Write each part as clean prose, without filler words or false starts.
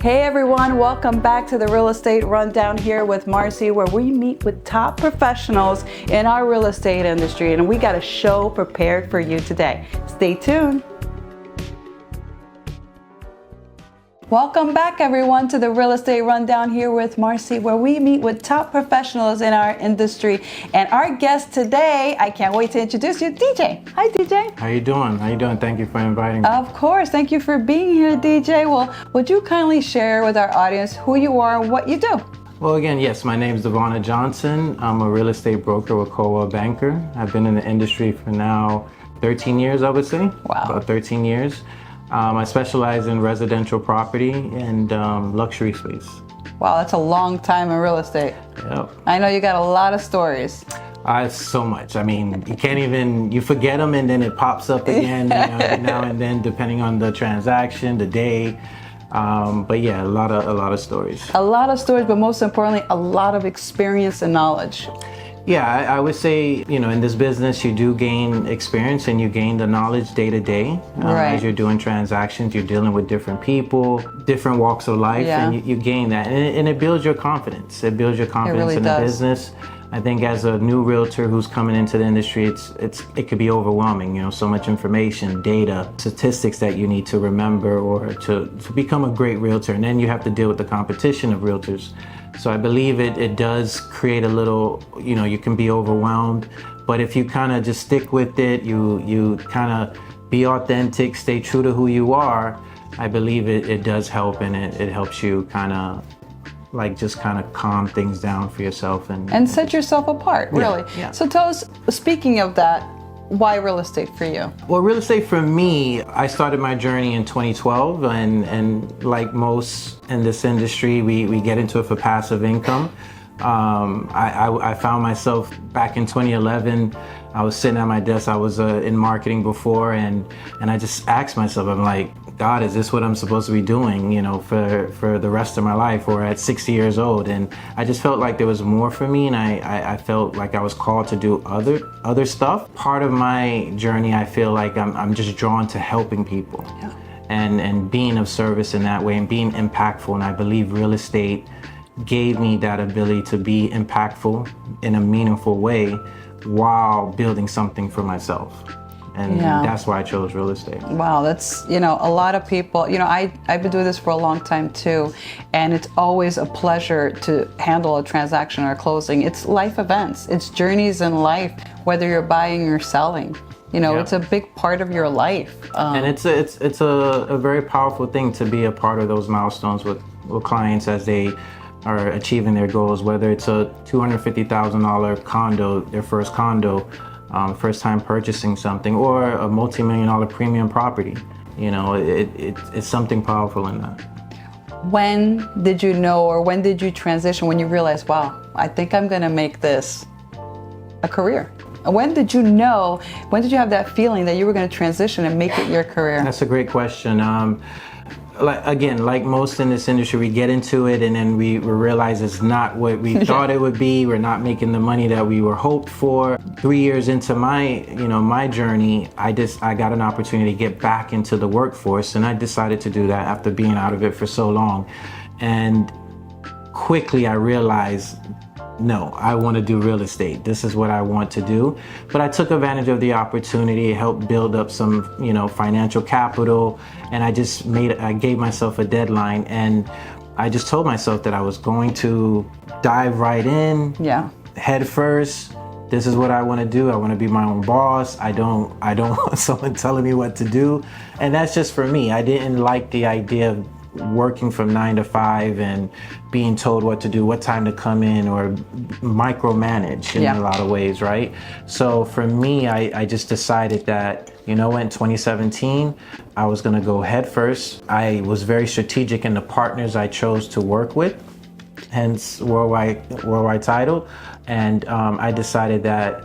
Hey everyone, welcome back to the Real Estate Rundown here with Marcy, where we meet with top professionals in our real estate industry, and we got a show prepared for you today. Stay tuned. Welcome back everyone to the Real Estate Rundown here with Marcy, where we meet with top professionals in our industry. And our guest today, I can't wait to introduce you, DJ. Hi DJ. How you doing? Thank you for inviting me. Of course, thank you for being here, DJ. Well, would you kindly share with our audience who you are and what you do? Well, again, yes, my name is Devana Johnson. I'm a real estate broker with Coldwell Banker. I've been in the industry for now 13 years, I would say. Wow. About 13 years. I specialize in residential property and luxury space. Wow, that's a long time in real estate. Yep. I know you got a lot of stories. So much. I mean, you forget them and then it pops up again every now and then, depending on the transaction, the day. But yeah, a lot of stories. A lot of stories, but most importantly, a lot of experience and knowledge. Yeah, I would say, in this business, you do gain experience and you gain the knowledge day to day. Right. As you're doing transactions, you're dealing with different people, different walks of life, and you gain that. And it builds your confidence. It builds your confidence really in does. the business. I think as a new realtor who's coming into the industry, it could be overwhelming, so much information, data, statistics that you need to remember or to become a great realtor. And then you have to deal with the competition of realtors. So I believe it does create a little, you can be overwhelmed, but if you kind of just stick with it, you kind of be authentic, stay true to who you are, I believe it does help, and it helps you kind of calm things down for yourself and set yourself apart, really. Yeah. So tell us, speaking of that, why real estate for you? Well, real estate for me, I started my journey in 2012, and like most in this industry, we get into it for passive income. I found myself back in 2011, I was sitting at my desk, I was in marketing before, and I just asked myself, I'm like, God, is this what I'm supposed to be doing, for the rest of my life, or at 60 years old? And I just felt like there was more for me, and I felt like I was called to do other stuff. Part of my journey, I feel like I'm just drawn to helping people, and being of service in that way, and being impactful. And I believe real estate gave me that ability to be impactful in a meaningful way while building something for myself. And that's why I chose real estate. Wow, that's, a lot of people, I've been doing this for a long time too, and it's always a pleasure to handle a transaction or closing. It's life events, it's journeys in life, whether you're buying or selling. It's a big part of your life. And it's a very powerful thing to be a part of those milestones with clients as they are achieving their goals, whether it's a $250,000 condo, their first condo, first time purchasing something, or a multi-million-dollar premium property. It's something powerful in that. When did you know, or when did you transition, when you realized, wow, I think I'm gonna make this a career? When did you know, when did you have that feeling that you were gonna transition and make it your career? That's a great question. Like most in this industry, we get into it and then we realize it's not what we thought it would be. We're not making the money that we were hoped for. 3 years into my journey, I got an opportunity to get back into the workforce, and I decided to do that after being out of it for so long. And quickly I realized, no, I want to do real estate. This is what I want to do. But I took advantage of the opportunity, helped build up some, financial capital, and I gave myself a deadline, and I just told myself that I was going to dive right in, head first. This is what I want to do. I want to be my own boss. I don't want someone telling me what to do. And that's just for me. I didn't like the idea of working from 9 to 5 and being told what to do, what time to come in, or micromanage in a lot of ways, right? So for me, I just decided that, in 2017, I was gonna go head first. I was very strategic in the partners I chose to work with, hence worldwide title. And I decided that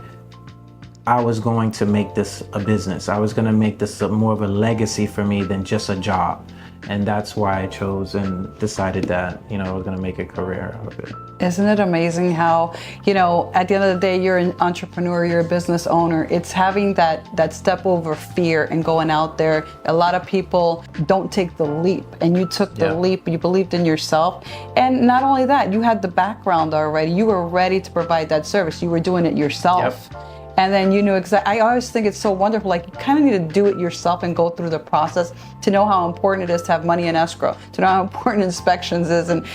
I was going to make this a business. I was gonna make this more of a legacy for me than just a job. And that's why I chose and decided that, I was going to make a career out of it. Isn't it amazing how, at the end of the day, you're an entrepreneur, you're a business owner. It's having that step over fear and going out there. A lot of people don't take the leap, and you took the leap. You believed in yourself. And not only that, you had the background already. You were ready to provide that service. You were doing it yourself. Yep. And then you knew exactly. I always think it's so wonderful. Like, you kind of need to do it yourself and go through the process to know how important it is to have money in escrow, to know how important inspections is, and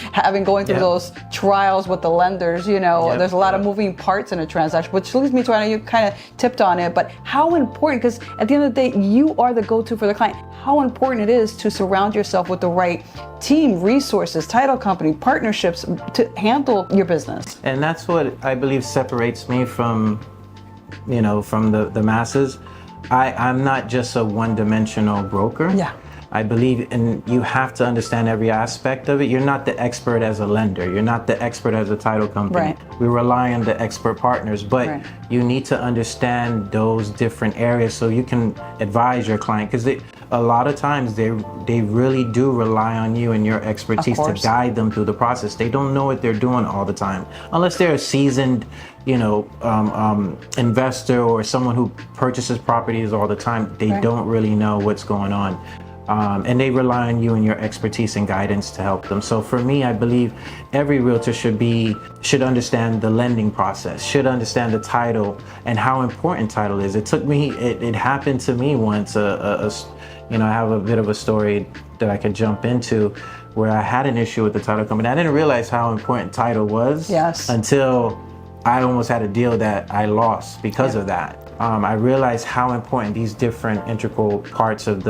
going through those trials with the lenders. There's a lot of moving parts in a transaction, which leads me to, I know you kind of tipped on it, but how important, because at the end of the day, you are the go-to for the client. How important it is to surround yourself with the right team, resources, title company, partnerships to handle your business. And that's what I believe separates me from the masses. I'm not just a one-dimensional broker. Yeah. I believe you have to understand every aspect of it. You're not the expert as a lender. You're not the expert as a title company. Right. We rely on the expert partners, but you need to understand those different areas so you can advise your client, because a lot of times they really do rely on you and your expertise to guide them through the process. They don't know what they're doing all the time, unless they're a seasoned investor or someone who purchases properties all the time. They don't really know what's going on. And they rely on you and your expertise and guidance to help them. So for me, I believe every realtor should understand the lending process, should understand the title and how important title is. It happened to me once. I have a bit of a story that I could jump into where I had an issue with the title company. I didn't realize how important title was until I almost had a deal that I lost because of that. I realized how important these different integral parts of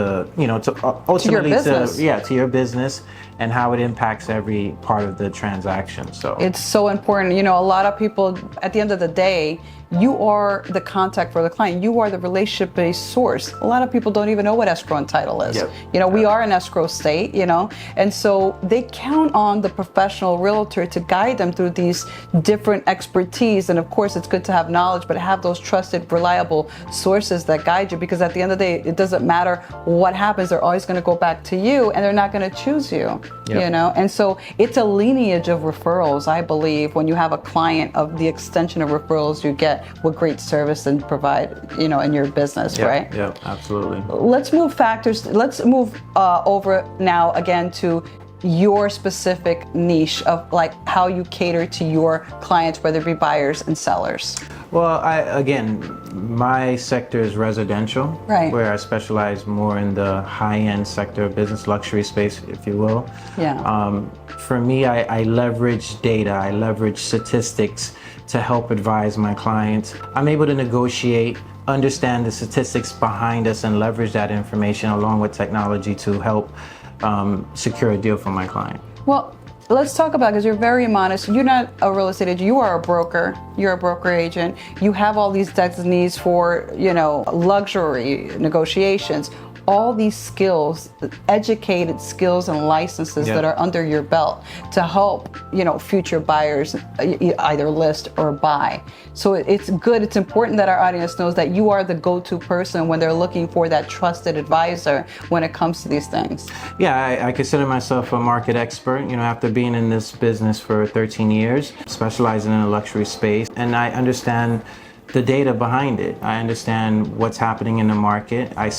ultimately to your business and how it impacts every part of the transaction. So it's so important. A lot of people, at the end of the day, you are the contact for the client. You are the relationship-based source. A lot of people don't even know what escrow and title is. We are an escrow state, and so they count on the professional realtor to guide them through these different expertise. And of course, it's good to have knowledge, but have those trusted, reliable sources that guide you, because at the end of the day, it doesn't matter what happens. They're always going to go back to you, and they're not going to choose you, And so it's a lineage of referrals, I believe, when you have a client, of the extension of referrals you get with great service and provide, in your business, right? Yeah, absolutely. Let's move over now again to your specific niche of like how you cater to your clients, whether it be buyers and sellers. Well, my sector is residential, where I specialize more in the high-end sector of business, luxury space, if you will. For me, I leverage data, I leverage statistics to help advise my clients. I'm able to negotiate, understand the statistics behind us, and leverage that information along with technology to help secure a deal for my client. Well, let's talk about, because you're very modest. You're not a real estate agent. You are a broker. You're a broker agent. You have all these designees for, luxury negotiations. All these skills, educated skills and licenses that are under your belt to help, future buyers either list or buy. So it's good. It's important that our audience knows that you are the go-to person when they're looking for that trusted advisor when it comes to these things. Yeah, I consider myself a market expert, after being in this business for 13 years, specializing in a luxury space, and I understand the data behind it. I understand what's happening in the market. I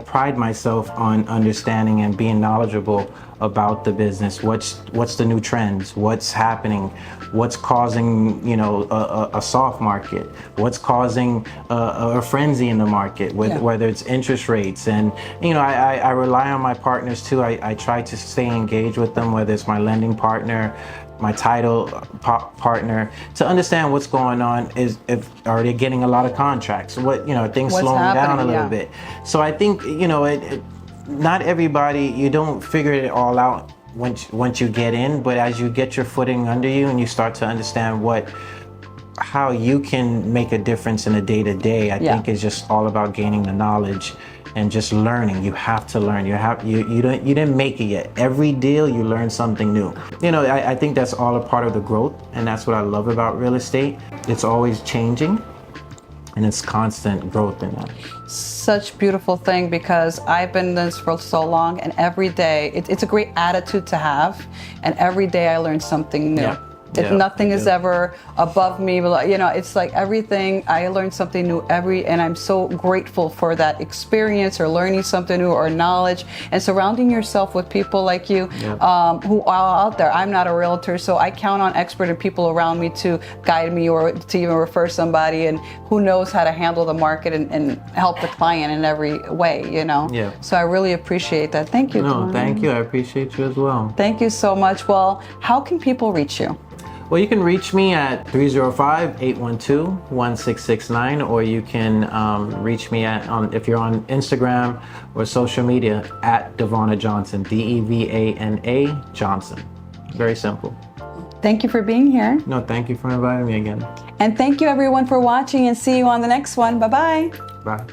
pride myself on understanding and being knowledgeable about the business. What's the new trends? What's happening? What's causing, a soft market? What's causing a frenzy in the market, whether it's interest rates? And, I rely on my partners too. I try to stay engaged with them, whether it's my lending partner, my title partner, to understand what's going on. Are they getting a lot of contracts? Things slowing down a little bit. So I think, not everybody, you don't figure it all out once you get in, but as you get your footing under you and you start to understand how you can make a difference in the day-to-day, I think it's just all about gaining the knowledge and just learning. You have to learn. You didn't make it yet. Every deal you learn something new. I think that's all a part of the growth, and that's what I love about real estate. It's always changing. and it's constant growth in that. Such beautiful thing, because I've been in this for so long, and every day it's a great attitude to have, and every day I learn something new. Yeah. Nothing is ever above me, but it's like everything I learn something new and I'm so grateful for that experience or learning something new or knowledge, and surrounding yourself with people like you who are out there. I'm not a realtor, so I count on expert and people around me to guide me or to even refer somebody, and who knows how to handle the market and help the client in every way, Yeah. So I really appreciate that. Thank you. No, Devana. thank you. I appreciate you as well. Thank you so much. Well, how can people reach you? Well, you can reach me at 305-812-1669, or you can reach me if you're on Instagram or social media at Devana Johnson, Devana Johnson. Very simple. Thank you for being here. No, thank you for inviting me again. And thank you everyone for watching, and see you on the next one. Bye-bye. Bye.